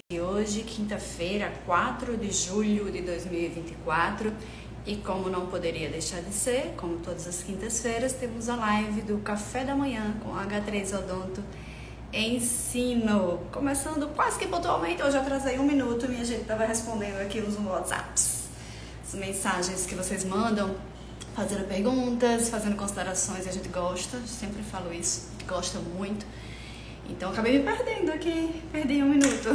E hoje, quinta-feira, 4 de julho de 2024, e como não poderia deixar de ser, como todas as quintas-feiras, temos a live do Café da Manhã com H3 Odonto Ensino. Começando quase que pontualmente, hoje eu atrasei 1 minuto, minha gente estava respondendo aqui nos WhatsApps, as mensagens que vocês mandam, fazendo perguntas, fazendo considerações, a gente gosta, sempre falo isso, gosta muito. Então acabei me perdendo aqui, perdi 1 minuto.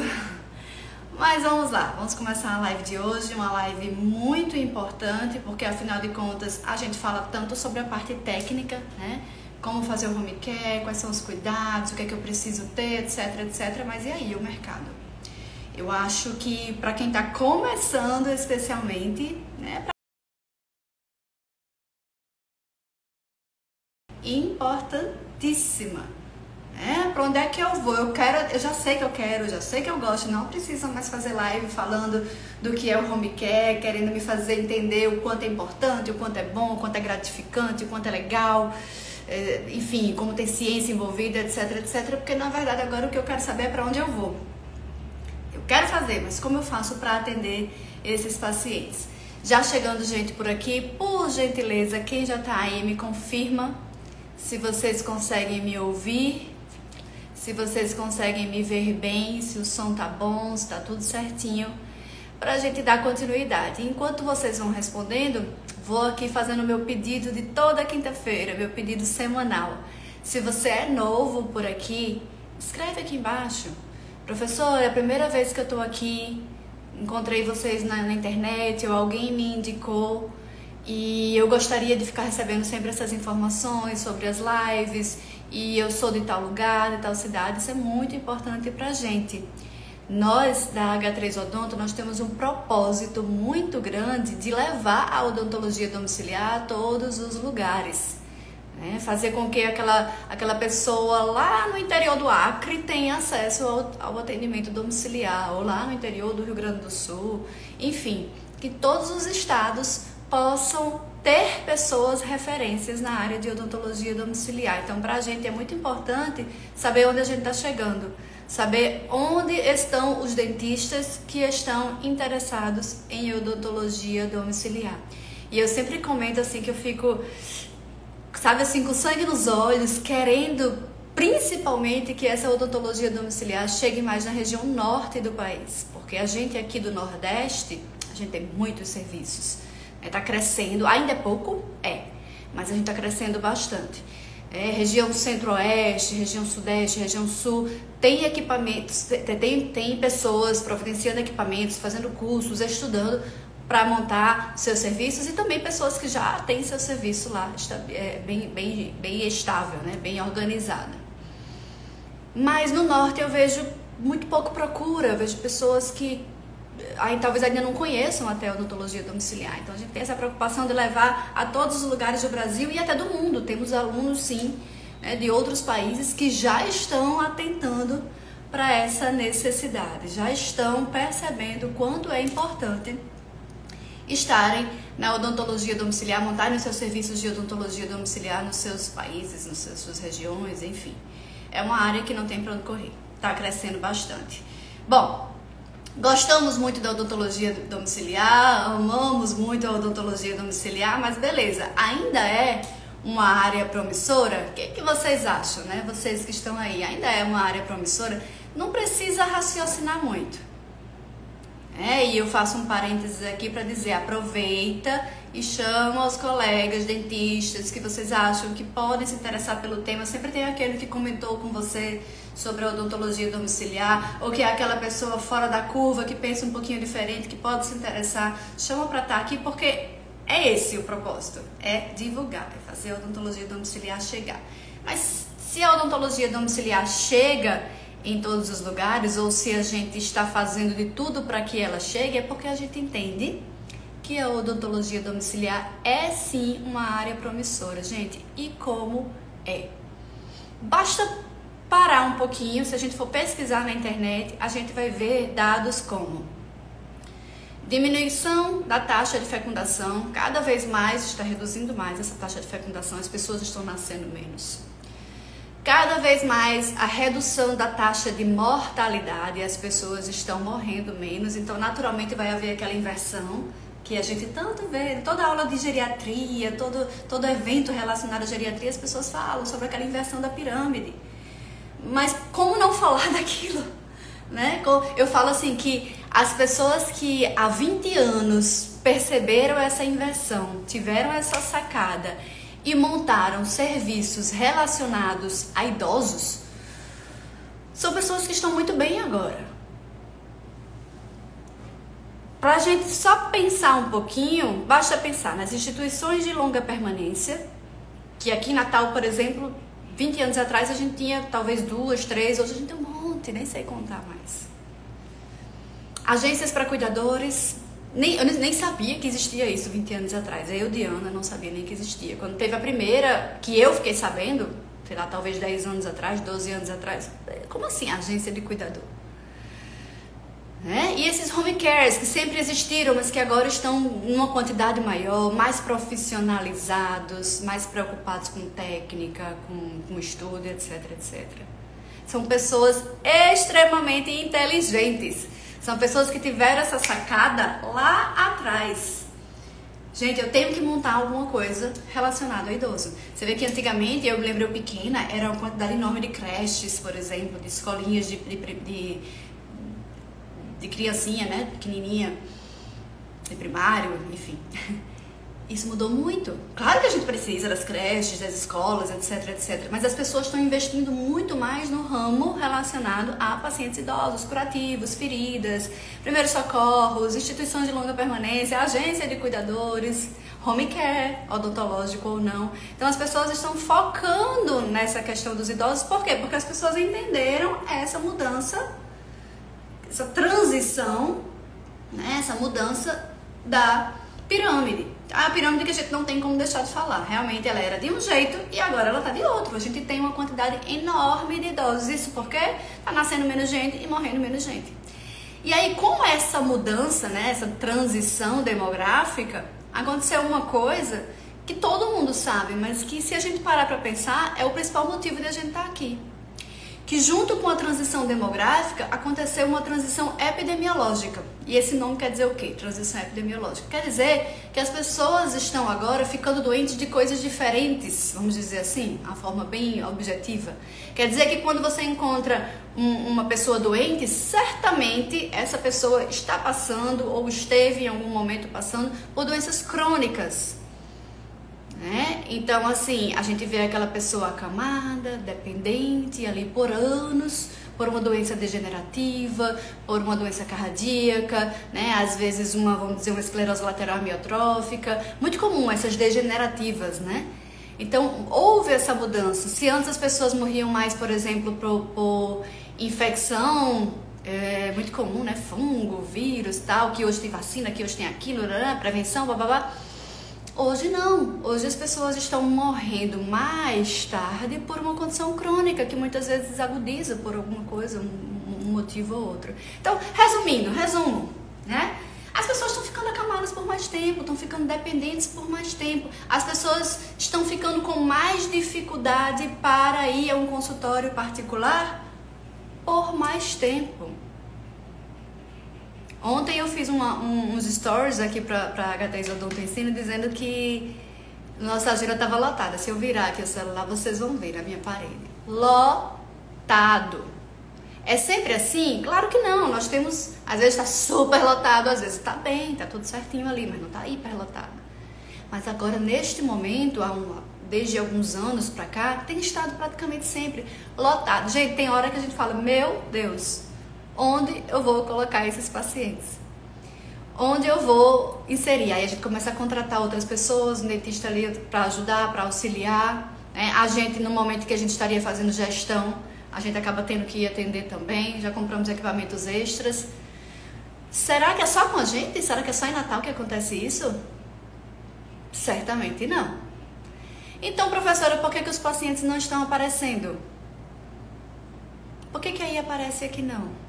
Mas vamos lá, vamos começar a live de hoje, uma live muito importante, porque afinal de contas a gente fala tanto sobre a parte técnica, né? Como fazer o home care, quais são os cuidados, o que é que eu preciso ter, etc, etc. Mas e aí, o mercado? Eu acho que para quem está começando especialmente, né? Importantíssima. Para onde é que eu vou? Eu já sei que eu quero, já sei que eu gosto, não precisa mais fazer live falando do que é o home care, querendo me fazer entender o quanto é importante, o quanto é bom, o quanto é gratificante, o quanto é legal, enfim, como tem ciência envolvida, etc, etc, porque na verdade agora o que eu quero saber é para onde eu vou. Eu quero fazer, mas como eu faço para atender esses pacientes? Já chegando gente por aqui, por gentileza, quem já tá aí me confirma se vocês conseguem me ouvir, se vocês conseguem me ver bem, se o som tá bom, se tá tudo certinho, pra gente dar continuidade. Enquanto vocês vão respondendo, vou aqui fazendo o meu pedido de toda quinta-feira, meu pedido semanal. Se você é novo por aqui, escreve aqui embaixo. Professor, é a primeira vez que eu tô aqui, encontrei vocês na internet ou alguém me indicou e eu gostaria de ficar recebendo sempre essas informações sobre as lives e eu sou de tal lugar, de tal cidade. Isso é muito importante pra gente. Nós da H3 Odonto, nós temos um propósito muito grande de levar a odontologia domiciliar a todos os lugares, né? Fazer com que aquela pessoa lá no interior do Acre tenha acesso ao atendimento domiciliar, ou lá no interior do Rio Grande do Sul, enfim, que todos os estados possam ter pessoas referências na área de odontologia domiciliar. Então, para a gente é muito importante saber onde a gente está chegando, saber onde estão os dentistas que estão interessados em odontologia domiciliar. E eu sempre comento assim que eu fico, sabe assim, com sangue nos olhos, querendo principalmente que essa odontologia domiciliar chegue mais na região norte do país, porque a gente aqui do Nordeste, a gente tem muitos serviços. Está crescendo, ainda é pouco? Mas a gente está crescendo bastante. Região centro-oeste, região sudeste, região sul, tem equipamentos, tem pessoas providenciando equipamentos, fazendo cursos, estudando para montar seus serviços e também pessoas que já têm seu serviço lá bem estável, né? Bem organizado. Mas no norte eu vejo muito pouco procura, eu vejo pessoas que talvez ainda não conheçam até a odontologia domiciliar. Então a gente tem essa preocupação de levar a todos os lugares do Brasil e até do mundo. Temos alunos sim, né, de outros países que já estão atentando para essa necessidade, já estão percebendo o quanto é importante estarem na odontologia domiciliar, montarem os seus serviços de odontologia domiciliar nos seus países, nas suas regiões, enfim. É uma área que não tem para onde correr, está crescendo bastante. Bom, gostamos muito da odontologia domiciliar, amamos muito a odontologia domiciliar, mas beleza, ainda é uma área promissora? O que vocês acham, né? Vocês que estão aí, ainda é uma área promissora? Não precisa raciocinar muito. E eu faço um parênteses aqui para dizer, aproveita e chama os colegas dentistas que vocês acham que podem se interessar pelo tema. Sempre tem aquele que comentou com você sobre a odontologia domiciliar, ou que é aquela pessoa fora da curva, que pensa um pouquinho diferente, que pode se interessar. Chama para estar aqui, porque é esse o propósito, é divulgar, é fazer a odontologia domiciliar chegar. Mas se a odontologia domiciliar chega em todos os lugares, ou se a gente está fazendo de tudo para que ela chegue, é porque a gente entende que a odontologia domiciliar é sim uma área promissora, gente. E como é? Basta parar um pouquinho, se a gente for pesquisar na internet, a gente vai ver dados como diminuição da taxa de fecundação, cada vez mais está reduzindo mais essa taxa de fecundação, as pessoas estão nascendo menos. Cada vez mais a redução da taxa de mortalidade, as pessoas estão morrendo menos, então naturalmente vai haver aquela inversão que a gente tanto vê, toda aula de geriatria, todo evento relacionado à geriatria, as pessoas falam sobre aquela inversão da pirâmide. Mas como não falar daquilo? Né? Eu falo assim que as pessoas que há 20 anos perceberam essa inversão, tiveram essa sacada e montaram serviços relacionados a idosos, são pessoas que estão muito bem agora. Para a gente só pensar um pouquinho, basta pensar nas instituições de longa permanência, que aqui em Natal, por exemplo, 20 anos atrás a gente tinha talvez 2, 3, hoje a gente tem um monte, nem sei contar mais. Agências para cuidadores, eu nem sabia que existia isso 20 anos atrás. Eu, Diana, não sabia nem que existia. Quando teve a primeira, que eu fiquei sabendo, sei lá, talvez 10 anos atrás, 12 anos atrás, como assim agência de cuidador? E esses home cares que sempre existiram, mas que agora estão numa quantidade maior, mais profissionalizados, mais preocupados com técnica, com estudo, etc, etc. São pessoas extremamente inteligentes. São pessoas que tiveram essa sacada lá atrás. Gente, eu tenho que montar alguma coisa relacionada ao idoso. Você vê que antigamente, eu me lembro eu pequena, era uma quantidade enorme de creches, por exemplo, de escolinhas de criancinha, né, pequenininha, de primário, enfim. Isso mudou muito. Claro que a gente precisa das creches, das escolas, etc, etc. Mas as pessoas estão investindo muito mais no ramo relacionado a pacientes idosos, curativos, feridas, primeiros socorros, instituições de longa permanência, agência de cuidadores, home care, odontológico ou não. Então as pessoas estão focando nessa questão dos idosos. Por quê? Porque as pessoas entenderam essa mudança, essa transição, né, essa mudança da pirâmide. A pirâmide que a gente não tem como deixar de falar. Realmente ela era de um jeito e agora ela está de outro. A gente tem uma quantidade enorme de idosos. Isso porque está nascendo menos gente e morrendo menos gente. E aí, com essa mudança, né, essa transição demográfica, aconteceu uma coisa que todo mundo sabe, mas que se a gente parar para pensar, é o principal motivo de a gente estar aqui. Que junto com a transição demográfica, aconteceu uma transição epidemiológica. E esse nome quer dizer o quê? Transição epidemiológica. Quer dizer que as pessoas estão agora ficando doentes de coisas diferentes, vamos dizer assim, a forma bem objetiva. Quer dizer que quando você encontra uma pessoa doente, certamente essa pessoa está passando ou esteve em algum momento passando por doenças crônicas. Então, assim, a gente vê aquela pessoa acamada, dependente, ali por anos, por uma doença degenerativa, por uma doença cardíaca, né? Às vezes vamos dizer, uma esclerose lateral amiotrófica, muito comum essas degenerativas, né? Então, houve essa mudança. Se antes as pessoas morriam mais, por exemplo, por infecção, muito comum, né? Fungo, vírus, tal, que hoje tem vacina, que hoje tem aquilo, prevenção, bababá. Hoje não, hoje as pessoas estão morrendo mais tarde por uma condição crônica que muitas vezes agudiza por alguma coisa, um motivo ou outro. Então, resumo, né? As pessoas estão ficando acamadas por mais tempo, estão ficando dependentes por mais tempo. As pessoas estão ficando com mais dificuldade para ir a um consultório particular por mais tempo. Ontem eu fiz uns stories aqui pra H3 Odonto Ensino dizendo que nossa agenda estava lotada. Se eu virar aqui o celular, vocês vão ver na minha parede. Lotado. É sempre assim? Claro que não. Nós temos, às vezes está super lotado, às vezes está bem, está tudo certinho ali, mas não está hiper lotado. Mas agora, neste momento, desde alguns anos pra cá, tem estado praticamente sempre lotado. Gente, tem hora que a gente fala, meu Deus, onde eu vou colocar esses pacientes? Onde eu vou inserir? Aí a gente começa a contratar outras pessoas, um dentista ali para ajudar, para auxiliar, né? A gente, no momento que a gente estaria fazendo gestão, a gente acaba tendo que ir atender também, já compramos equipamentos extras. Será que é só com a gente? Será que é só em Natal que acontece isso? Certamente não. Então, professora, por que os pacientes não estão aparecendo? Por que aí aparece e aqui não?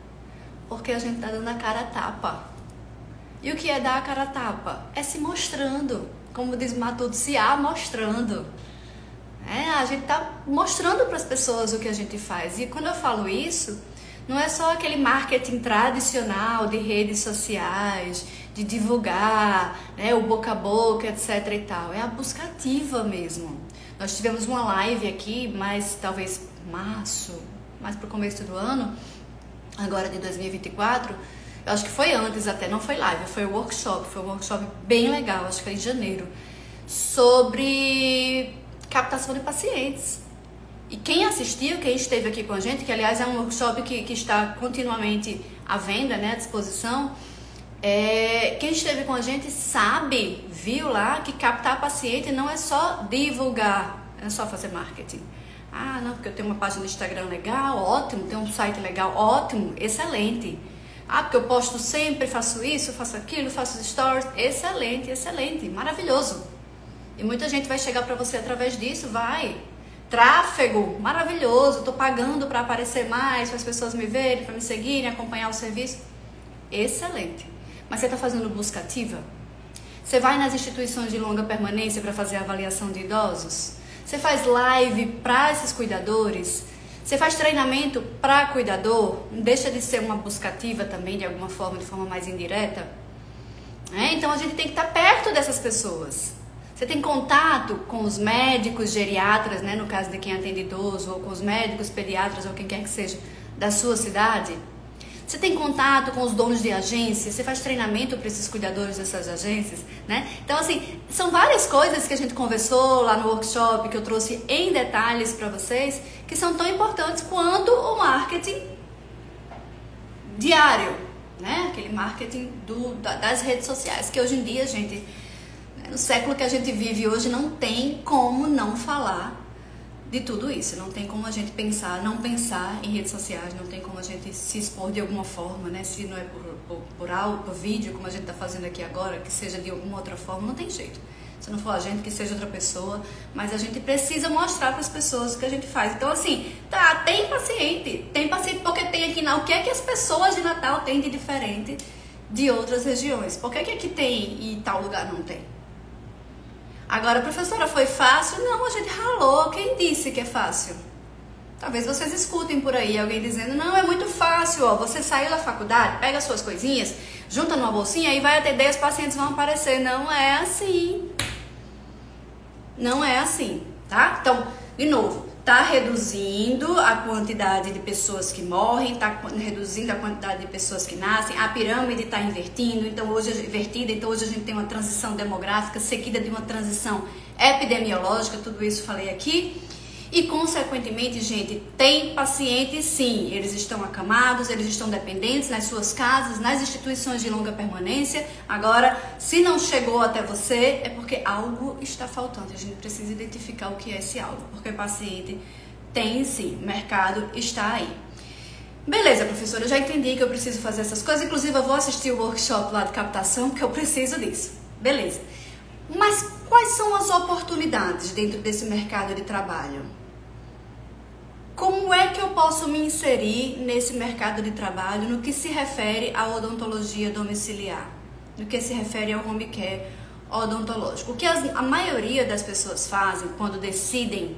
Porque a gente está dando a cara a tapa. E o que é dar a cara a tapa? É se mostrando. Como diz Matuto, se amostrando. A gente tá mostrando para as pessoas o que a gente faz. E quando eu falo isso, não é só aquele marketing tradicional de redes sociais, de divulgar, né, o boca a boca, etc e tal. É a busca ativa mesmo. Nós tivemos uma live aqui, mas talvez março, mais pro começo do ano, agora de 2024, eu acho que foi antes até, não foi live, foi um workshop bem legal, acho que foi em janeiro, sobre captação de pacientes. E quem assistiu, quem esteve aqui com a gente, que aliás é um workshop que está continuamente à venda, né, à disposição, quem esteve com a gente sabe, viu lá que captar paciente não é só divulgar, não é só fazer marketing. Ah, não, porque eu tenho uma página no Instagram legal, ótimo, tenho um site legal, ótimo, excelente. Ah, porque eu posto sempre, faço isso, faço aquilo, faço stories, excelente, excelente, maravilhoso. E muita gente vai chegar para você através disso, vai. Tráfego, maravilhoso, tô pagando para aparecer mais, para as pessoas me verem, para me seguirem, acompanhar o serviço. Excelente. Mas você está fazendo busca ativa? Você vai nas instituições de longa permanência para fazer a avaliação de idosos? Você faz live para esses cuidadores? Você faz treinamento para cuidador? Não deixa de ser uma busca ativa também, de alguma forma, de forma mais indireta? Então a gente tem que estar perto dessas pessoas. Você tem contato com os médicos geriatras, né, no caso de quem atende idoso, ou com os médicos pediatras, ou quem quer que seja, da sua cidade? Você tem contato com os donos de agências? Você faz treinamento para esses cuidadores dessas agências, né? Então, assim, são várias coisas que a gente conversou lá no workshop, que eu trouxe em detalhes para vocês, que são tão importantes quanto o marketing diário, né? Aquele marketing das redes sociais, que hoje em dia, gente, no século que a gente vive hoje, não tem como não falar de tudo isso. Não tem como a gente não pensar em redes sociais, não tem como a gente se expor de alguma forma, né? Se não é por áudio, por vídeo, como a gente está fazendo aqui agora, que seja de alguma outra forma, não tem jeito. Se não for a gente, que seja outra pessoa, mas a gente precisa mostrar para as pessoas o que a gente faz. Então, assim, tem paciente porque tem aqui, o que é que as pessoas de Natal têm de diferente de outras regiões? Por que aqui tem e tal lugar não tem? Agora, professora, foi fácil? Não, a gente ralou. Quem disse que é fácil? Talvez vocês escutem por aí alguém dizendo, não, é muito fácil, ó, você saiu da faculdade, pega as suas coisinhas, junta numa bolsinha e vai atender, os pacientes vão aparecer. Não é assim. Não é assim, tá? Então, de novo, tá reduzindo a quantidade de pessoas que morrem, tá reduzindo a quantidade de pessoas que nascem, a pirâmide tá invertida, então hoje a gente tem uma transição demográfica seguida de uma transição epidemiológica, tudo isso falei aqui. E, consequentemente, gente, tem pacientes sim, eles estão acamados, eles estão dependentes nas suas casas, nas instituições de longa permanência. Agora, se não chegou até você, é porque algo está faltando. A gente precisa identificar o que é esse algo, porque paciente tem sim, o mercado está aí. Beleza, professora, eu já entendi que eu preciso fazer essas coisas, inclusive eu vou assistir o workshop lá de captação, porque eu preciso disso. Beleza. Mas quais são as oportunidades dentro desse mercado de trabalho? Como é que eu posso me inserir nesse mercado de trabalho no que se refere à odontologia domiciliar, no que se refere ao home care odontológico? O que a maioria das pessoas fazem quando decidem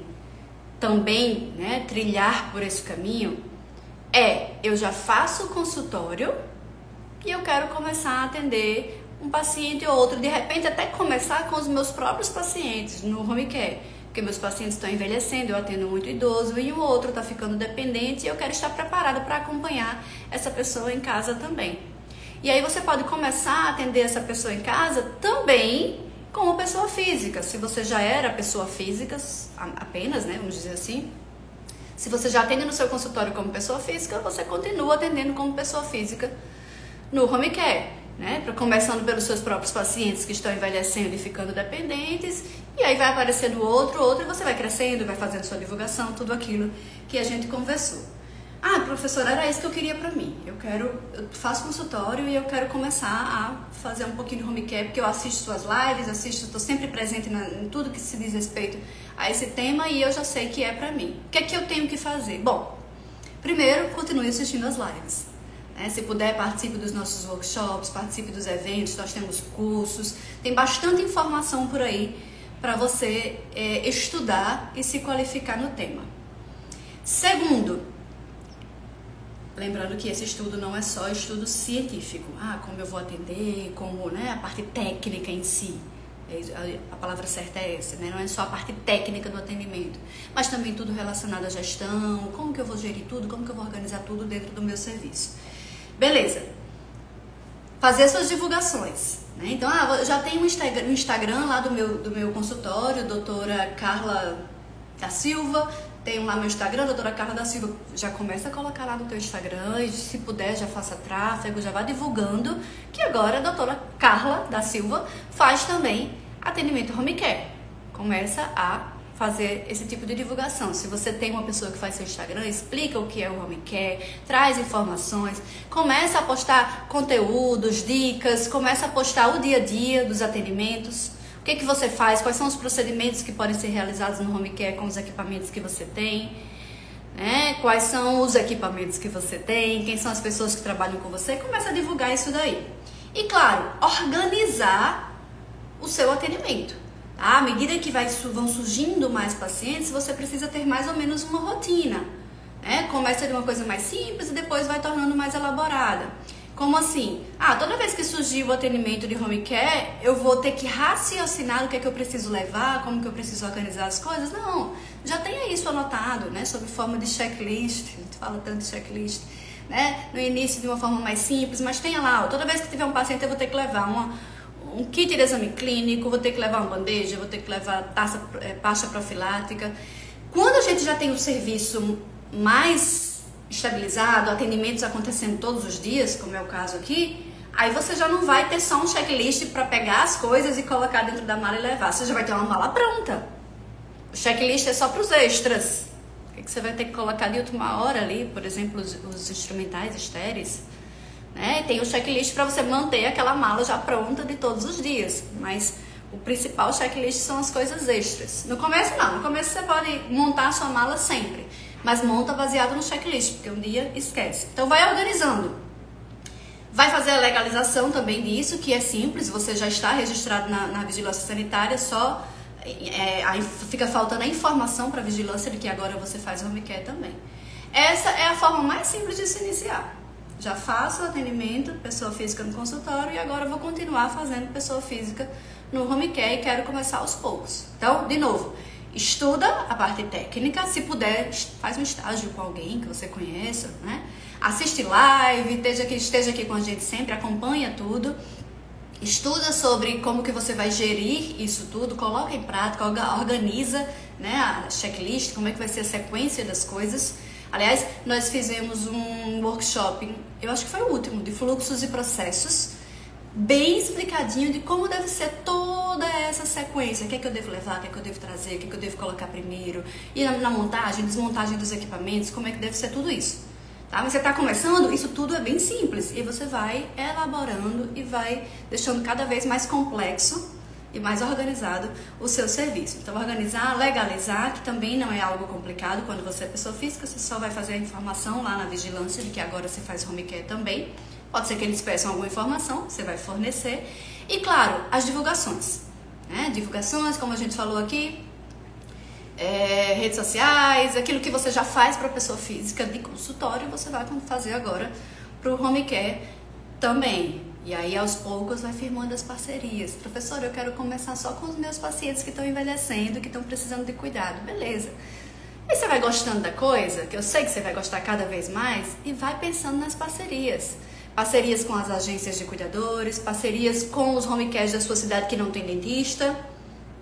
também, né, trilhar por esse caminho eu já faço o consultório e eu quero começar a atender um paciente ou outro, de repente até começar com os meus próprios pacientes no home care, porque meus pacientes estão envelhecendo, eu atendo muito idoso e o outro está ficando dependente e eu quero estar preparada para acompanhar essa pessoa em casa também. E aí você pode começar a atender essa pessoa em casa também como pessoa física. Se você já era pessoa física apenas, né, vamos dizer assim, se você já atende no seu consultório como pessoa física, você continua atendendo como pessoa física no home care, né? Começando pelos seus próprios pacientes que estão envelhecendo e ficando dependentes, e aí vai aparecendo outro, e você vai crescendo, vai fazendo sua divulgação, tudo aquilo que a gente conversou. Ah, professora, era isso que eu queria pra mim. Eu faço consultório e eu quero começar a fazer um pouquinho de home care, porque eu assisto suas lives, estou sempre presente em tudo que se diz respeito a esse tema e eu já sei que é pra mim. O que é que eu tenho que fazer? Bom, primeiro, continue assistindo as lives. Se puder, participe dos nossos workshops, participe dos eventos, nós temos cursos, tem bastante informação por aí para você estudar e se qualificar no tema. Segundo, lembrando que esse estudo não é só estudo científico, como eu vou atender, como, né, a parte técnica em si. A palavra certa é essa, né? Não é só a parte técnica do atendimento, mas também tudo relacionado à gestão, como que eu vou gerir tudo, como que eu vou organizar tudo dentro do meu serviço. Beleza. Fazer suas divulgações, né? Então, eu já tenho um Instagram lá do meu consultório, doutora Carla da Silva, tenho lá meu Instagram, doutora Carla da Silva, já começa a colocar lá no teu Instagram e se puder já faça tráfego, já vá divulgando que agora a doutora Carla da Silva faz também atendimento home care. Começa a fazer esse tipo de divulgação. Se você tem uma pessoa que faz seu Instagram, explica o que é o home care, traz informações, começa a postar conteúdos, dicas, começa a postar o dia a dia dos atendimentos. O que você faz? Quais são os procedimentos que podem ser realizados no home care com os equipamentos que você tem? Né? Quais são os equipamentos que você tem? Quem são as pessoas que trabalham com você? Começa a divulgar isso daí. E claro, organizar o seu atendimento. Tá? À medida que vão surgindo mais pacientes, você precisa ter mais ou menos uma rotina. Né? Começa de uma coisa mais simples e depois vai tornando mais elaborada. Como assim? Toda vez que surgir o atendimento de home care, eu vou ter que raciocinar o que é que eu preciso levar, como que eu preciso organizar as coisas? Não, já tenha isso anotado, né? Sob forma de checklist, a gente fala tanto de checklist, né? No início de uma forma mais simples, mas tenha lá, toda vez que tiver um paciente eu vou ter que levar um kit de exame clínico, vou ter que levar uma bandeja, vou ter que levar pasta profilática. Quando a gente já tem um serviço mais estabilizado, atendimentos acontecendo todos os dias, como é o caso aqui, aí você já não vai ter só um checklist para pegar as coisas e colocar dentro da mala e levar. Você já vai ter uma mala pronta. O checklist é só para os extras. O que você vai ter que colocar de última hora ali, por exemplo, os instrumentais estéreis, né? Tem o checklist para você manter aquela mala já pronta de todos os dias, mas o principal checklist são as coisas extras. No começo não, no começo você pode montar a sua mala sempre, mas monta baseado no checklist, porque um dia esquece. Então vai organizando. Vai fazer a legalização também disso, que é simples, você já está registrado na vigilância sanitária, só aí fica faltando a informação para a vigilância de que agora você faz home care também. Essa é a forma mais simples de se iniciar. Já faço o atendimento, pessoa física no consultório, e agora vou continuar fazendo pessoa física no home care e quero começar aos poucos. Então, de novo, estuda a parte técnica, se puder, faz um estágio com alguém que você conheça, né? Assiste live, esteja aqui com a gente sempre, acompanha tudo. Estuda sobre como que você vai gerir isso tudo, coloca em prática, organiza, né, a checklist, como é que vai ser a sequência das coisas. Aliás, nós fizemos um workshop, eu acho que foi o último, de fluxos e processos, bem explicadinho de como deve ser toda essa sequência, o que é que eu devo levar, o que é que eu devo trazer, o que é que eu devo colocar primeiro, e na montagem, desmontagem dos equipamentos, como é que deve ser tudo isso. Tá? Mas você está começando, isso tudo é bem simples, e você vai elaborando e vai deixando cada vez mais complexo e mais organizado o seu serviço. Então, organizar, legalizar, que também não é algo complicado. Quando você é pessoa física, você só vai fazer a informação lá na vigilância de que agora se faz home care também. Pode ser que eles peçam alguma informação, você vai fornecer. E, claro, as divulgações. Né? Divulgações, como a gente falou aqui, redes sociais, aquilo que você já faz para a pessoa física de consultório, você vai fazer agora para o home care também. E aí, aos poucos, vai firmando as parcerias. Professora, eu quero começar só com os meus pacientes que estão envelhecendo, que estão precisando de cuidado. Beleza. E você vai gostando da coisa, que eu sei que você vai gostar cada vez mais, e vai pensando nas parcerias. Parcerias com as agências de cuidadores, parcerias com os home cares da sua cidade que não tem dentista.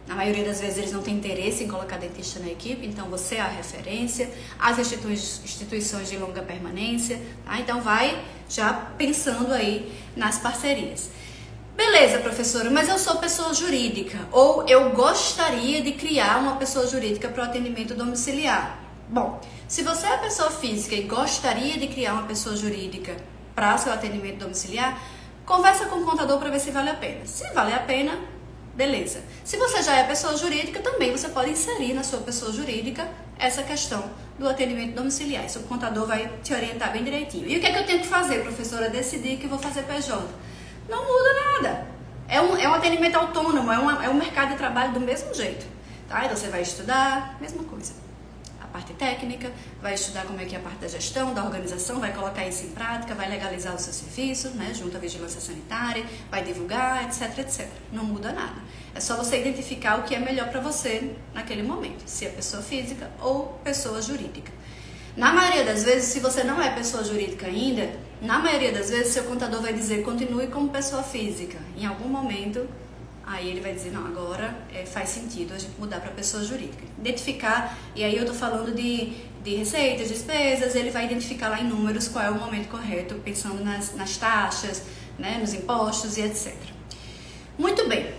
Na maioria das vezes eles não têm interesse em colocar dentista na equipe, então você é a referência. As instituições de longa permanência, tá? Então vai já pensando aí nas parcerias. Beleza, professora, mas eu sou pessoa jurídica, ou eu gostaria de criar uma pessoa jurídica para o atendimento domiciliar. Bom, se você é pessoa física e gostaria de criar uma pessoa jurídica para seu atendimento domiciliar, conversa com o contador para ver se vale a pena. Se vale a pena, beleza. Se você já é pessoa jurídica, também você pode inserir na sua pessoa jurídica essa questão do atendimento domiciliar. Isso o contador vai te orientar bem direitinho. E o que é que eu tenho que fazer, professora? Decidir que eu vou fazer PJ. Não muda nada. É um atendimento autônomo, é um mercado de trabalho do mesmo jeito, tá? Então você vai estudar, mesma coisa. A parte técnica, vai estudar como é que é a parte da gestão, da organização, vai colocar isso em prática, vai legalizar o seu serviço, né, junto à vigilância sanitária, vai divulgar, etc, etc. Não muda nada. É só você identificar o que é melhor para você naquele momento, se é pessoa física ou pessoa jurídica. Na maioria das vezes, se você não é pessoa jurídica ainda, na maioria das vezes seu contador vai dizer continue como pessoa física. Em algum momento, aí ele vai dizer não, agora faz sentido a gente mudar para pessoa jurídica. Identificar, e aí eu tô falando de receitas, despesas, ele vai identificar lá em números qual é o momento correto, pensando nas taxas, né, nos impostos e etc. Muito bem.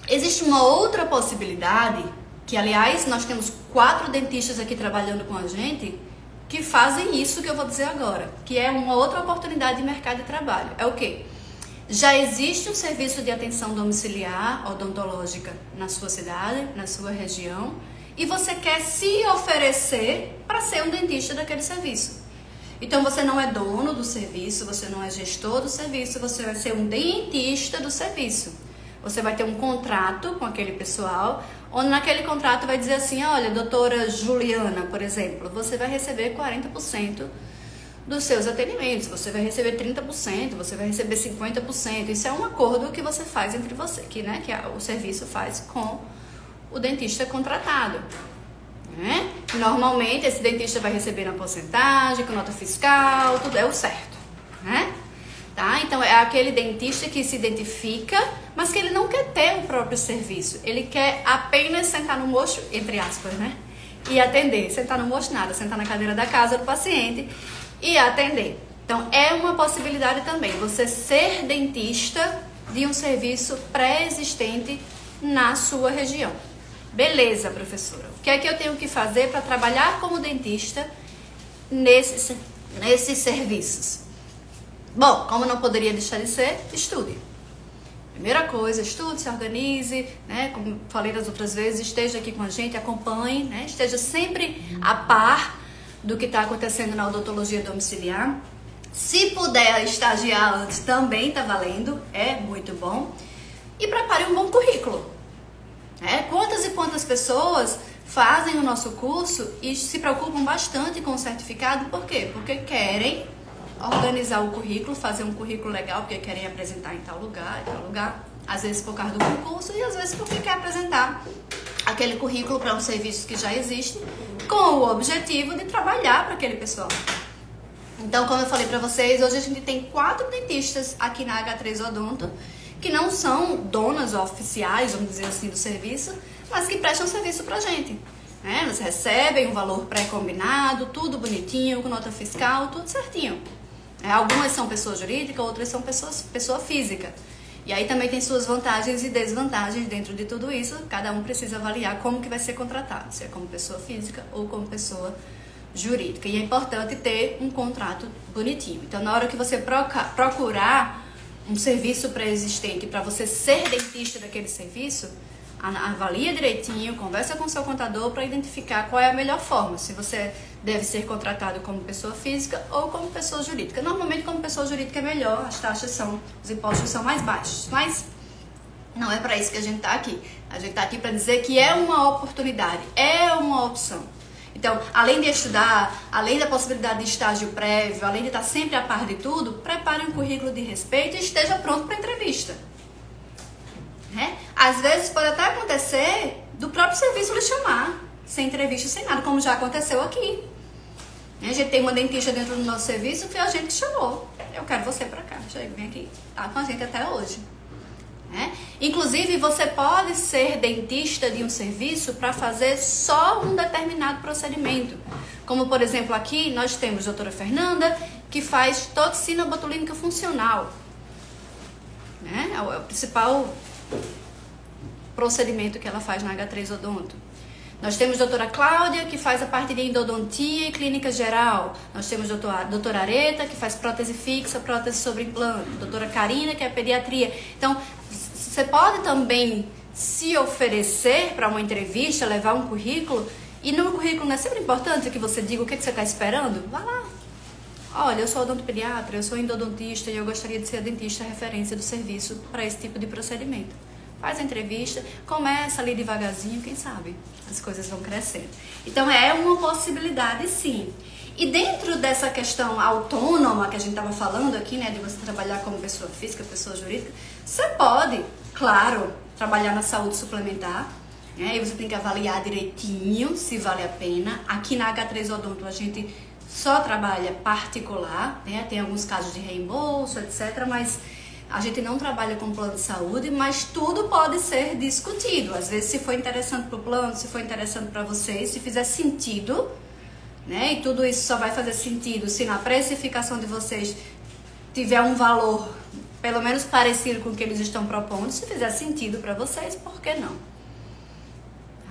Existe uma outra possibilidade, que aliás nós temos 4 dentistas aqui trabalhando com a gente, que fazem isso que eu vou dizer agora, que é uma outra oportunidade de mercado de trabalho. É o quê? Já existe um serviço de atenção domiciliar odontológica na sua cidade, na sua região, e você quer se oferecer para ser um dentista daquele serviço. Então você não é dono do serviço, você não é gestor do serviço, você vai ser um dentista do serviço. Você vai ter um contrato com aquele pessoal, onde naquele contrato vai dizer assim, olha, doutora Juliana, por exemplo, você vai receber 40% dos seus atendimentos, você vai receber 30%, você vai receber 50%. Isso é um acordo que você faz entre você, que o serviço faz com o dentista contratado. Né? Normalmente esse dentista vai receber na porcentagem, com nota fiscal, tudo é o certo. Né? Tá? Então é aquele dentista que se identifica, mas que ele não quer ter o próprio serviço. Ele quer apenas sentar no mocho, entre aspas, né? E atender. Sentar no mocho nada, sentar na cadeira da casa do paciente e atender. Então é uma possibilidade também, você ser dentista de um serviço pré-existente na sua região. Beleza, professora. O que é que eu tenho que fazer para trabalhar como dentista nesses serviços? Bom, como não poderia deixar de ser, estude. Primeira coisa, estude, se organize, né? Como falei das outras vezes, esteja aqui com a gente, acompanhe, né? Esteja sempre a par do que está acontecendo na odontologia domiciliar. Se puder estagiar antes, também está valendo, é muito bom. E prepare um bom currículo. Quantas e quantas pessoas fazem o nosso curso e se preocupam bastante com o certificado, por quê? Porque querem organizar o currículo, fazer um currículo legal, porque querem apresentar em tal lugar, às vezes por causa do concurso e às vezes porque quer apresentar aquele currículo para um serviço que já existe, com o objetivo de trabalhar para aquele pessoal. Então, como eu falei para vocês, hoje a gente tem 4 dentistas aqui na H3 Odonto, que não são donas oficiais, vamos dizer assim, do serviço, mas que prestam serviço pra gente. Eles recebem um valor pré-combinado, tudo bonitinho, com nota fiscal, tudo certinho. Algumas são pessoa jurídica, outras são pessoa física. E aí também tem suas vantagens e desvantagens dentro de tudo isso. Cada um precisa avaliar como que vai ser contratado, se é como pessoa física ou como pessoa jurídica. E é importante ter um contrato bonitinho. Então, na hora que você procurar um serviço pré-existente para você ser dentista daquele serviço, avalia direitinho, conversa com o seu contador para identificar qual é a melhor forma, se você deve ser contratado como pessoa física ou como pessoa jurídica. Normalmente como pessoa jurídica é melhor, os impostos são mais baixos, mas não é para isso que a gente está aqui. A gente está aqui para dizer que é uma oportunidade, é uma opção. Então, além de estudar, além da possibilidade de estágio prévio, além de estar sempre a par de tudo, prepare um currículo de respeito e esteja pronto para a entrevista. Às vezes pode até acontecer do próprio serviço lhe chamar, sem entrevista, sem nada, como já aconteceu aqui. A gente tem uma dentista dentro do nosso serviço que a gente chamou. Eu quero você pra cá, vem aqui, tá com a gente até hoje. Inclusive, você pode ser dentista de um serviço para fazer só um determinado procedimento. Como, por exemplo, aqui nós temos a doutora Fernanda, que faz toxina botulínica funcional. É o principal procedimento que ela faz na H3 Odonto. Nós temos a doutora Cláudia, que faz a parte de endodontia e clínica geral. Nós temos a doutora Areta, que faz prótese fixa, prótese sobre implante. Doutora Karina, que é pediatria. Então, você pode também se oferecer para uma entrevista, levar um currículo. E no currículo não é sempre importante que você diga o que você está esperando? Vá lá. olha, eu sou odontopediatra, eu sou endodontista e eu gostaria de ser a dentista referência do serviço para esse tipo de procedimento. Faz a entrevista, começa ali devagarzinho, quem sabe as coisas vão crescendo. Então é uma possibilidade, sim. E dentro dessa questão autônoma que a gente estava falando aqui, né, de você trabalhar como pessoa física, pessoa jurídica, você pode, claro, trabalhar na saúde suplementar, né, e você tem que avaliar direitinho se vale a pena. Aqui na H3 Odonto a gente só trabalha particular, né, tem alguns casos de reembolso, etc., mas a gente não trabalha com plano de saúde, mas tudo pode ser discutido. Às vezes, se for interessante para o plano, se for interessante para vocês, se fizer sentido, né? E tudo isso só vai fazer sentido se na precificação de vocês tiver um valor pelo menos parecido com o que eles estão propondo. Se fizer sentido para vocês, por que não?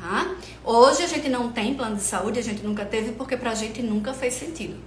Tá? Hoje a gente não tem plano de saúde, a gente nunca teve, porque pra gente nunca fez sentido.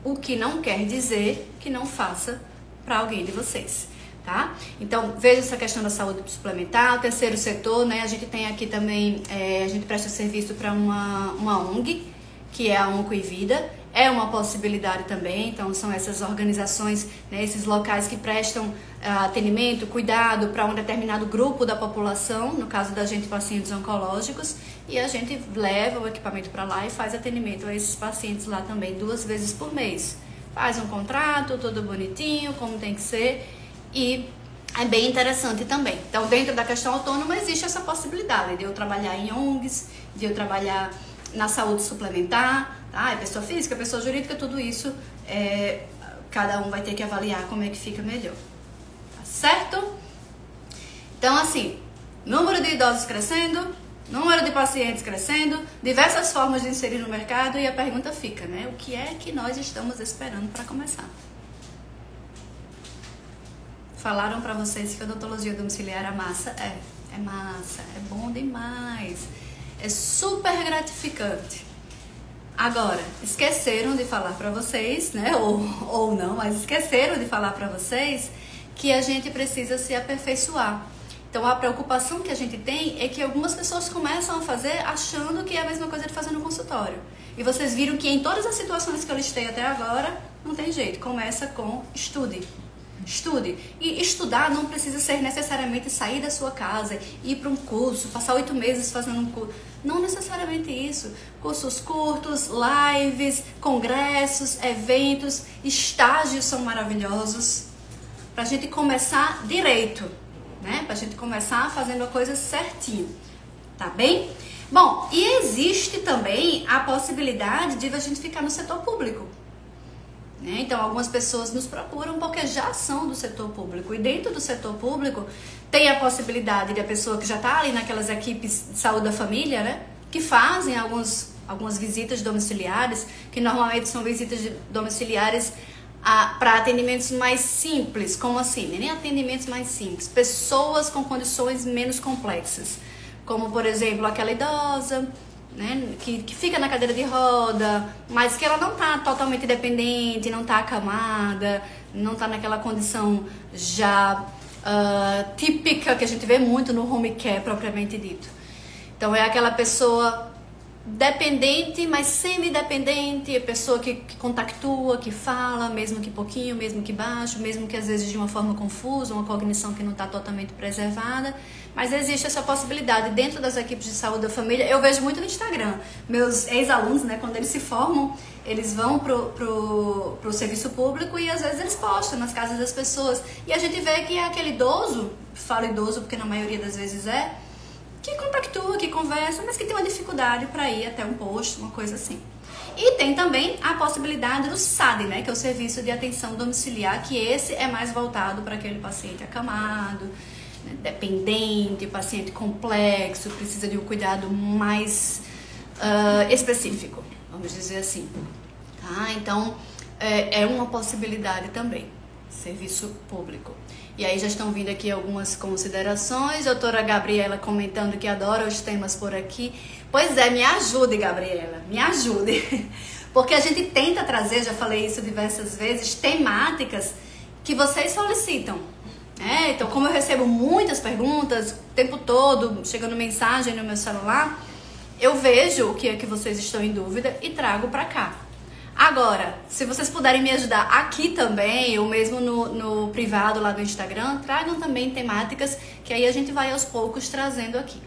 O que não quer dizer que não faça para alguém de vocês. Tá? Então, veja essa questão da saúde suplementar. O terceiro setor, né? A gente tem aqui também, a gente presta serviço para uma ONG, que é a Onco e Vida. É uma possibilidade também. Então, são essas organizações, né, esses locais que prestam atendimento, cuidado para um determinado grupo da população, no caso da gente, pacientes oncológicos, e a gente leva o equipamento para lá e faz atendimento a esses pacientes lá também 2 vezes por mês. Faz um contrato, tudo bonitinho, como tem que ser. E é bem interessante também. Então, dentro da questão autônoma, existe essa possibilidade de eu trabalhar em ONGs, de eu trabalhar na saúde suplementar, tá? Pessoa física, pessoa jurídica, tudo isso, cada um vai ter que avaliar como é que fica melhor. Tá certo? Então, assim, número de idosos crescendo, número de pacientes crescendo, diversas formas de inserir no mercado, e a pergunta fica, né? O que é que nós estamos esperando para começar? Falaram pra vocês que a odontologia domiciliar é massa? É massa, é bom demais, é super gratificante. Agora, esqueceram de falar pra vocês, né, ou não, mas esqueceram de falar pra vocês que a gente precisa se aperfeiçoar. Então, a preocupação que a gente tem é que algumas pessoas começam a fazer achando que é a mesma coisa de fazer no consultório. E vocês viram que em todas as situações que eu listei até agora, não tem jeito, começa com estude. Estude. E estudar não precisa ser necessariamente sair da sua casa, ir para um curso, passar 8 meses fazendo um curso. Não necessariamente isso. Cursos curtos, lives, congressos, eventos, estágios são maravilhosos. Para a gente começar direito, né? Para a gente começar fazendo a coisa certinho. Tá bem? Bom, e existe também a possibilidade de a gente ficar no setor público. Então, algumas pessoas nos procuram porque já são do setor público. E dentro do setor público, tem a possibilidade de a pessoa que já está ali naquelas equipes de saúde da família, né? Que fazem algumas visitas domiciliares, que normalmente são visitas domiciliares para atendimentos mais simples. Como assim? Nem atendimentos mais simples. Pessoas com condições menos complexas. Como, por exemplo, aquela idosa, né, que fica na cadeira de roda, mas que ela não está totalmente dependente, não está acamada, não está naquela condição já típica que a gente vê muito no home care propriamente dito. Então é aquela pessoa dependente, mas semi-dependente, a pessoa que contactua, que fala, mesmo que pouquinho, mesmo que baixo, mesmo que às vezes de uma forma confusa, uma cognição que não está totalmente preservada. Mas existe essa possibilidade dentro das equipes de saúde da família. Eu vejo muito no Instagram. Meus ex-alunos, né, quando eles se formam, eles vão pro serviço público e às vezes eles postam nas casas das pessoas. E a gente vê que é aquele idoso, falo idoso porque na maioria das vezes que contactua, que conversa, mas que tem uma dificuldade para ir até um posto, uma coisa assim. E tem também a possibilidade do SAD, né, que é o Serviço de Atenção Domiciliar, que esse é mais voltado para aquele paciente acamado, dependente, paciente complexo, precisa de um cuidado mais específico, vamos dizer assim. Tá? Então, é uma possibilidade também, serviço público. E aí já estão vindo aqui algumas considerações. Doutora Gabriela comentando que adora os temas por aqui. Pois é, me ajude, Gabriela, me ajude. Porque a gente tenta trazer, já falei isso diversas vezes, temáticas que vocês solicitam. Então, como eu recebo muitas perguntas o tempo todo, chegando mensagem no meu celular, eu vejo o que é que vocês estão em dúvida e trago para cá. Agora, se vocês puderem me ajudar aqui também, ou mesmo no privado lá do Instagram, tragam também temáticas que aí a gente vai aos poucos trazendo aqui.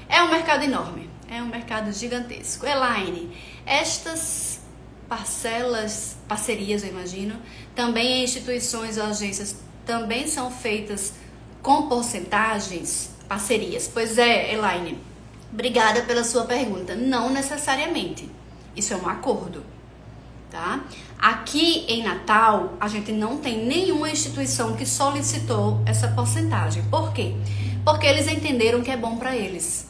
É um mercado enorme, é um mercado gigantesco. Elaine, estas parcerias, eu imagino, também em instituições ou agências também são feitas com porcentagens, parcerias? Pois é, Elaine, obrigada pela sua pergunta. Não necessariamente, isso é um acordo. Tá? Aqui em Natal, a gente não tem nenhuma instituição que solicitou essa porcentagem. Por quê? Porque eles entenderam que é bom para eles.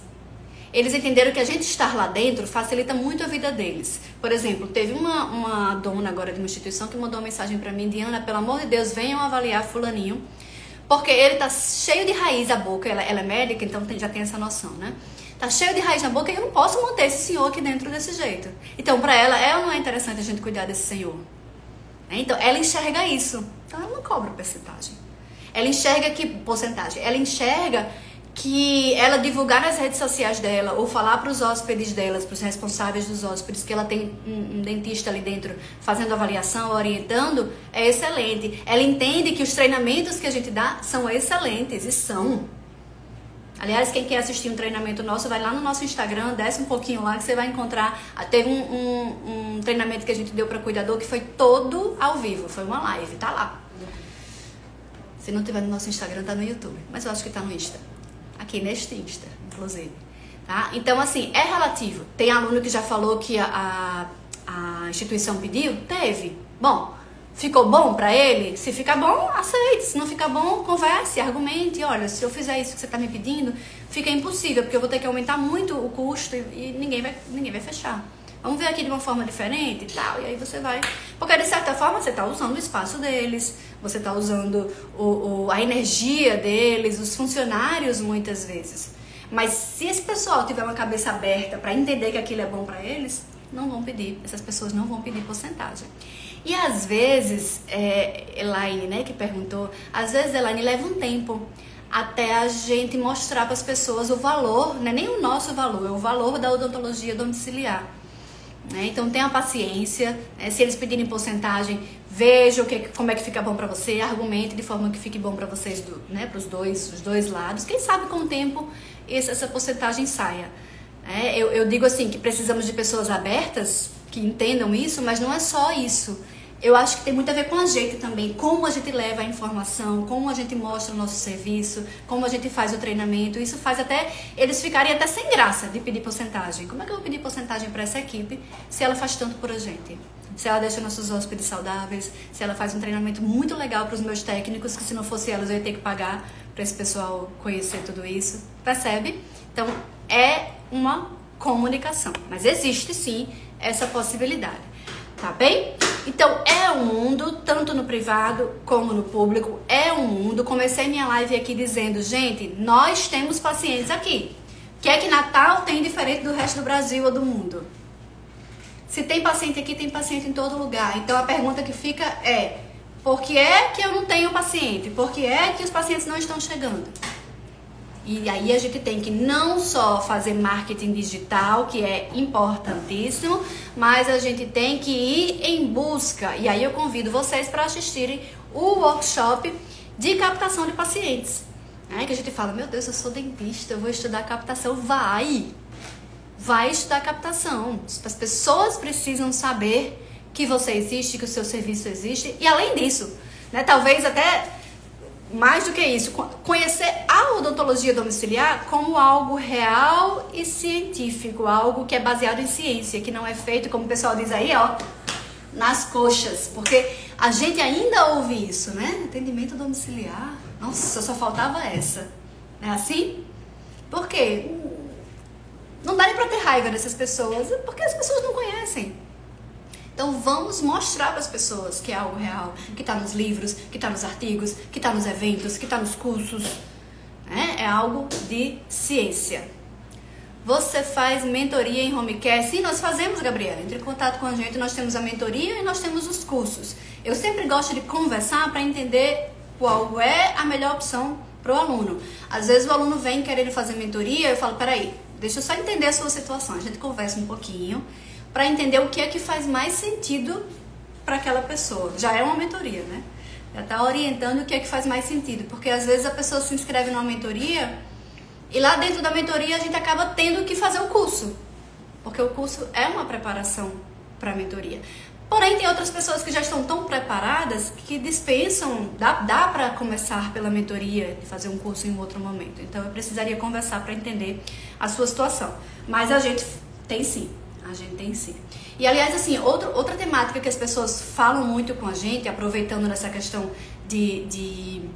Eles entenderam que a gente estar lá dentro facilita muito a vida deles. Por exemplo, teve uma dona agora de uma instituição que mandou uma mensagem para mim: Diana, pelo amor de Deus, venham avaliar fulaninho, porque ele tá cheio de raiz a boca. Ela é médica, então já tem essa noção, né? Tá cheio de raiz na boca e eu não posso manter esse senhor aqui dentro desse jeito. Então, para ela, é ou não é interessante a gente cuidar desse senhor? Então, ela enxerga isso. Então, ela não cobra porcentagem. Ela enxerga que... porcentagem. Ela enxerga que ela divulgar nas redes sociais dela ou falar para os hóspedes delas, para os responsáveis dos hóspedes, que ela tem um dentista ali dentro fazendo avaliação, orientando, é excelente. Ela entende que os treinamentos que a gente dá são excelentes e são. Aliás, quem quer assistir um treinamento nosso, vai lá no nosso Instagram, desce um pouquinho lá que você vai encontrar. Teve um treinamento que a gente deu para cuidador que foi todo ao vivo, foi uma live, tá lá. Se não tiver no nosso Instagram, tá no YouTube, mas eu acho que tá no Insta. Aqui neste Insta, inclusive. Tá? Então, assim, é relativo. Tem aluno que já falou que a instituição pediu? Teve. Bom, ficou bom para ele? Se ficar bom, aceite. Se não ficar bom, converse, argumente. Olha, se eu fizer isso que você está me pedindo, fica impossível, porque eu vou ter que aumentar muito o custo e ninguém vai fechar. Vamos ver aqui de uma forma diferente e tal. E aí você vai... Porque, de certa forma, você está usando o espaço deles, você está usando a energia deles, os funcionários, muitas vezes. Mas se esse pessoal tiver uma cabeça aberta para entender que aquilo é bom para eles, não vão pedir. Essas pessoas não vão pedir porcentagem. E às vezes, Elaine, né, que perguntou, às vezes, Elaine, leva um tempo até a gente mostrar para as pessoas o valor, não é nem o nosso valor, é o valor da odontologia domiciliar. Né? Então tenha paciência, né? Se eles pedirem porcentagem, veja como é que fica bom para você, argumente de forma que fique bom para vocês, né, para os dois lados. Quem sabe com o tempo essa porcentagem saia. Eu digo assim, que precisamos de pessoas abertas, que entendam isso, mas não é só isso. Eu acho que tem muito a ver com a gente também, como a gente leva a informação, como a gente mostra o nosso serviço, como a gente faz o treinamento. Isso faz até eles ficarem até sem graça de pedir porcentagem. Como é que eu vou pedir porcentagem para essa equipe se ela faz tanto por a gente? Se ela deixa nossos hóspedes saudáveis, se ela faz um treinamento muito legal para os meus técnicos, que se não fosse elas eu ia ter que pagar para esse pessoal conhecer tudo isso. Percebe? Então, é uma comunicação, mas existe sim essa possibilidade, tá bem? Então é um mundo, tanto no privado como no público, é um mundo. Comecei minha live aqui dizendo, gente, nós temos pacientes aqui. O que é que Natal tem diferente do resto do Brasil ou do mundo? Se tem paciente aqui, tem paciente em todo lugar. Então a pergunta que fica é, por que é que eu não tenho paciente? Por que é que os pacientes não estão chegando? E aí a gente tem que não só fazer marketing digital, que é importantíssimo, mas a gente tem que ir em busca. E aí eu convido vocês para assistirem o workshop de captação de pacientes. Que a gente fala, meu Deus, eu sou dentista, eu vou estudar captação. Vai estudar captação. As pessoas precisam saber que você existe, que o seu serviço existe. E além disso, né, talvez até... mais do que isso, conhecer a odontologia domiciliar como algo real e científico, algo que é baseado em ciência, que não é feito, como o pessoal diz aí, ó, nas coxas, porque a gente ainda ouve isso, né? Atendimento domiciliar, nossa, só faltava essa, não é assim? Por quê? Não dá nem pra ter raiva dessas pessoas, porque as pessoas não conhecem. Então vamos mostrar para as pessoas que é algo real, que está nos livros, que está nos artigos, que está nos eventos, que está nos cursos. É algo de ciência. Você faz mentoria em home care? Sim, nós fazemos, Gabriela. Entre em contato com a gente, nós temos a mentoria e nós temos os cursos. Eu sempre gosto de conversar para entender qual é a melhor opção para o aluno. Às vezes o aluno vem querendo fazer mentoria, eu falo, peraí, deixa eu só entender a sua situação. A gente conversa um pouquinho. para entender o que é que faz mais sentido para aquela pessoa. Já é uma mentoria, né? Já está orientando o que é que faz mais sentido, porque às vezes a pessoa se inscreve numa mentoria e lá dentro da mentoria a gente acaba tendo que fazer o curso, porque o curso é uma preparação para a mentoria. Porém, tem outras pessoas que já estão tão preparadas que dispensam, dá para começar pela mentoria e fazer um curso em outro momento. Então, eu precisaria conversar para entender a sua situação. Mas a gente tem sim, E, aliás, assim, outra temática que as pessoas falam muito com a gente, aproveitando nessa questão de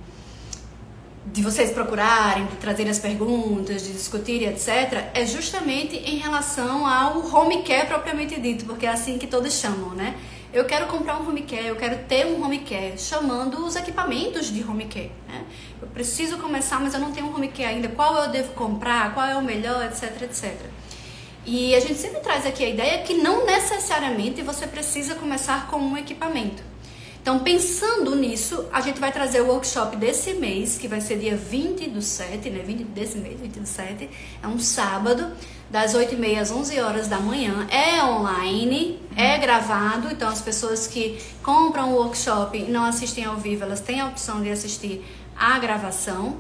vocês procurarem, de trazerem as perguntas, de discutirem, etc., é justamente em relação ao home care propriamente dito, porque é assim que todos chamam, né? Eu quero comprar um home care, eu quero ter um home care, chamando os equipamentos de home care, né? Eu preciso começar, mas eu não tenho um home care ainda, qual eu devo comprar, qual é o melhor, etc, etc. E a gente sempre traz aqui a ideia que não necessariamente você precisa começar com um equipamento. Então, pensando nisso, a gente vai trazer o workshop desse mês, que vai ser dia 20/7, né? 20 desse mês, 20/7, é um sábado, das 8h30 às 11 horas da manhã. É online, é gravado, então as pessoas que compram o workshop e não assistem ao vivo, elas têm a opção de assistir a gravação.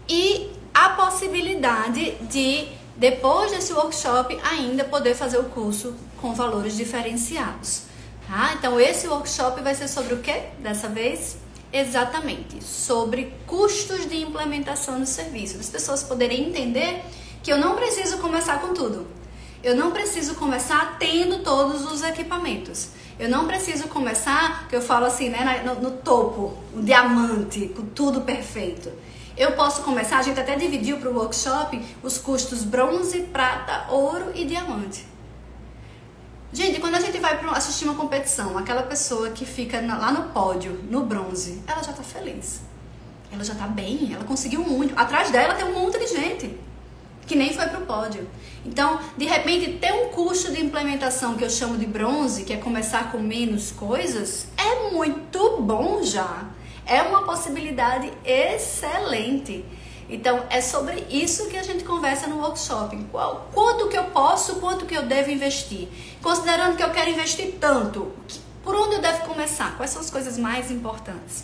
E a possibilidade de, depois desse workshop, ainda poder fazer o curso com valores diferenciados. Tá? Então, esse workshop vai ser sobre o quê? Dessa vez, exatamente, sobre custos de implementação do serviço. As pessoas poderem entender que eu não preciso começar com tudo. Eu não preciso começar tendo todos os equipamentos. Eu não preciso começar, que eu falo assim, né, no topo, um diamante, com tudo perfeito. Eu posso começar, a gente até dividiu para o workshop os custos bronze, prata, ouro e diamante. Gente, quando a gente vai para assistir uma competição, aquela pessoa que fica lá no pódio, no bronze, ela já tá feliz. Ela já tá bem, ela conseguiu muito. Atrás dela tem um monte de gente que nem foi pro pódio. Então, de repente, ter um custo de implementação que eu chamo de bronze, que é começar com menos coisas, é muito bom já. É uma possibilidade excelente. Então, é sobre isso que a gente conversa no workshop. Quanto que eu posso, quanto que eu devo investir? Considerando que eu quero investir tanto, por onde eu devo começar? Quais são as coisas mais importantes?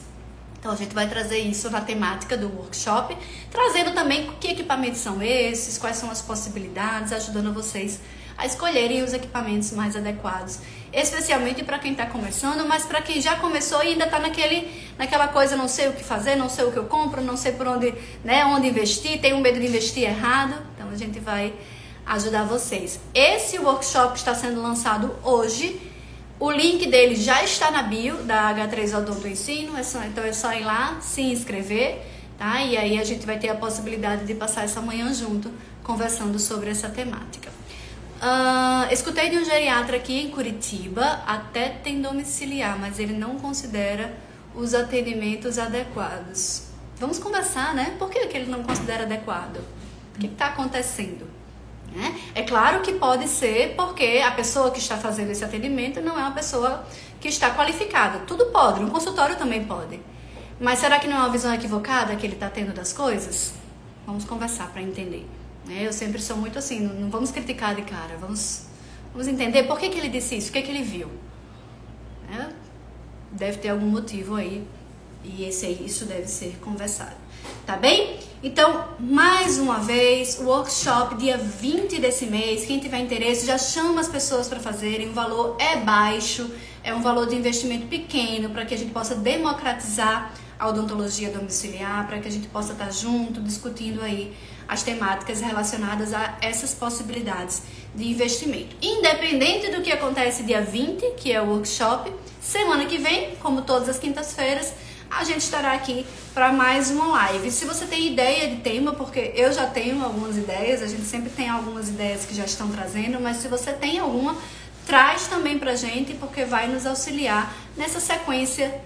Então, a gente vai trazer isso na temática do workshop, trazendo também que equipamentos são esses, quais são as possibilidades, ajudando vocês a escolherem os equipamentos mais adequados, especialmente para quem está começando, mas para quem já começou e ainda está naquela coisa, não sei o que fazer, não sei o que eu compro, não sei por onde, né, onde investir, tenho medo de investir errado. Então a gente vai ajudar vocês. Esse workshop está sendo lançado hoje, o link dele já está na bio da H3 Odonto Ensino, então é só ir lá, se inscrever, tá? E aí a gente vai ter a possibilidade de passar essa manhã junto, conversando sobre essa temática. Escutei de um geriatra aqui em Curitiba, até tem domiciliar, mas ele não considera os atendimentos adequados. Vamos conversar, né? Por que ele não considera adequado? O que está acontecendo? É claro que pode ser porque a pessoa que está fazendo esse atendimento não é uma pessoa que está qualificada. Tudo pode, no consultório também pode. Mas será que não é uma visão equivocada que ele está tendo das coisas? Vamos conversar para entender. Eu sempre sou muito assim, não vamos criticar de cara, vamos entender por que ele disse isso, o que ele viu. Deve ter algum motivo aí, e isso deve ser conversado. Tá bem? Então, mais uma vez, o workshop dia 20 desse mês, quem tiver interesse já chama as pessoas para fazerem, o valor é baixo, é um valor de investimento pequeno para que a gente possa democratizar a odontologia domiciliar, para que a gente possa estar junto, discutindo aí as temáticas relacionadas a essas possibilidades de investimento. Independente do que acontece dia 20, que é o workshop, semana que vem, como todas as quintas-feiras, a gente estará aqui para mais uma live. Se você tem ideia de tema, porque eu já tenho algumas ideias, a gente sempre tem algumas ideias que já estão trazendo, mas se você tem alguma, traz também pra gente, porque vai nos auxiliar nessa sequência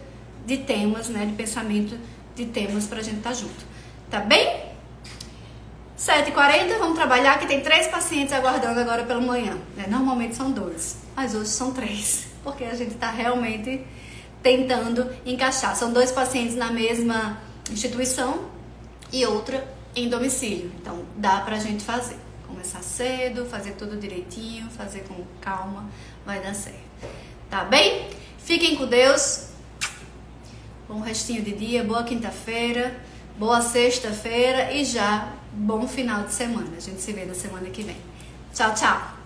de temas, né, de pensamento de temas pra gente estar junto. Tá bem? 7h40, vamos trabalhar, que tem 3 pacientes aguardando agora pela manhã. Normalmente são 2, mas hoje são 3, porque a gente está realmente tentando encaixar. São 2 pacientes na mesma instituição e outra em domicílio, então dá pra gente fazer, Começar cedo, fazer tudo direitinho, fazer com calma, vai dar certo. Tá bem? Fiquem com Deus. Bom restinho de dia, boa quinta-feira, boa sexta-feira e já bom final de semana. A gente se vê na semana que vem. Tchau, tchau!